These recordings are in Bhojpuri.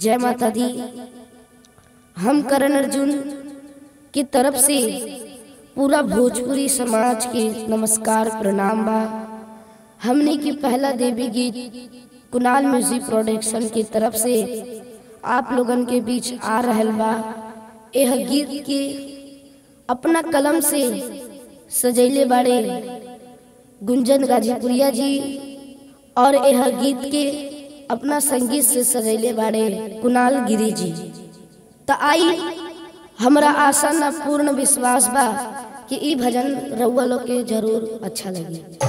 जय माता दी। हम करण अर्जुन की तरफ से पूरा भोजपुरी समाज के नमस्कार प्रणाम बा। हमने की पहला देवी गीत कुणाल म्यूजिक प्रोडक्शन की तरफ से आप लोगन के बीच आ रहल बा। यह गीत के अपना कलम से सजैले बाड़े गुंजन गाजीपुरिया जी और यह गीत के अपना संगीत से सजैले बाड़े कुणाल गिरी जी। तो आई हमरा आशा न पूर्ण विश्वास बा कि ई भजन रउआ लोग के जरूर अच्छा लगे।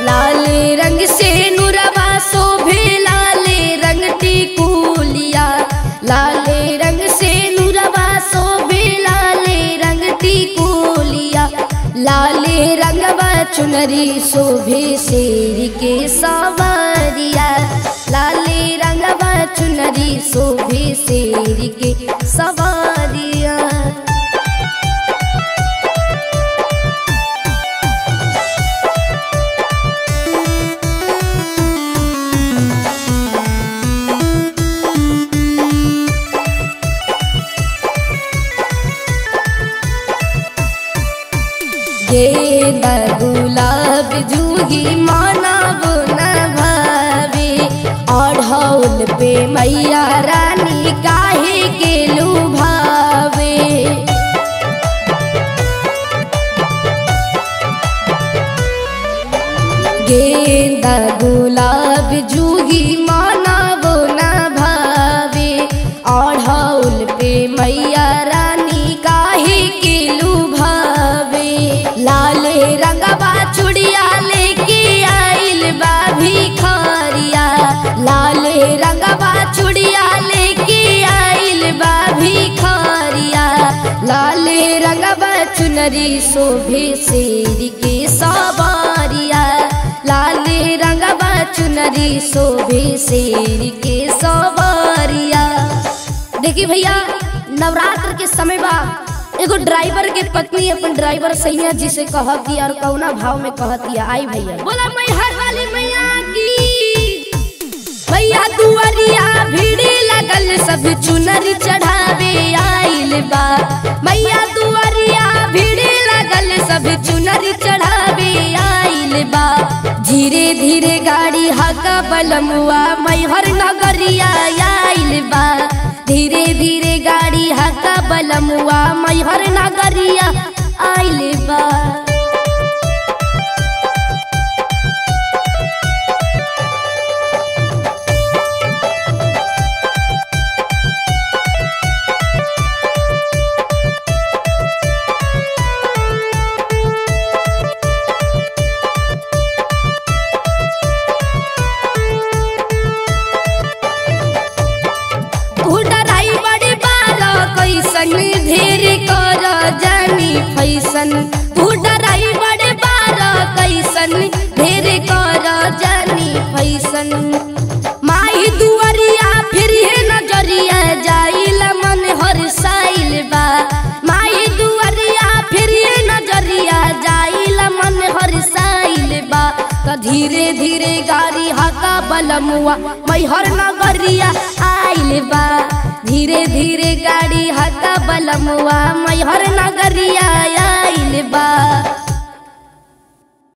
लाले रंग से नुरवा शोभे लाले रंग टिकुलिया, लाले रंग से नुरवा शोभे लाले रंग टिकुलिया, लाले रंगवा चुनरी शोभे शेर के सवारिया, लाले रंगवा चुनरी शोभे शेर के सवारिया। गेंदा गुलाब जूही मानव न भावे, अढ़ौल पे मैया रानी काहे के लुभावे। गेंदा गुलाब जूही मानव न भावे, अढ़ौल पे मैया रानी काहे के लुभावे। लाले रंगवा चुड़िया लेके आइल बा भिखारिया, लाले रंगवा चुड़िया लेके आइल बा भिखारिया, लाले रंगवा चुनरी शोभे शेर के सवारिया, लाले रंगवा चुनरी शोभे शेर के सवारिया। देखिए भैया, नवरात्र के समय बा एगो ड्राइवर के पत्नी अपन ड्राइवर सैया जी से कहती और कौना भाव में कहती। आई भैया बोला मैहर वाली मैया की। भैया दुआरिया भीड़ लगल सब चुनरी चढ़ावे आइल बा, मैया दुआरिया भीड़ लगल सब चुनरी चढ़ावे आइल बा। धीरे धीरे गाड़ी हाका बलमुआ मैहर नगरिया आइल बा, धीरे धीरे गाड़ी हाका बलमुआ मैहर नगरिया आइल बा। ढेर कर जानी फैसन, तू डराई बड़े बारा कैसन ढेर कर जानी फैसन। माही दुआरिया फिर है नजरिया जाइल मन हर साइल बा, माही दुआरिया फिर है नजरिया जाइल मन हर साइल बा। तो धीरे धीरे गाड़ी हाका बलमुआ मैहर नगरिया आइल बा, धीरे धीरे गाड़ी हाका बलमुआ मैहर नगरिया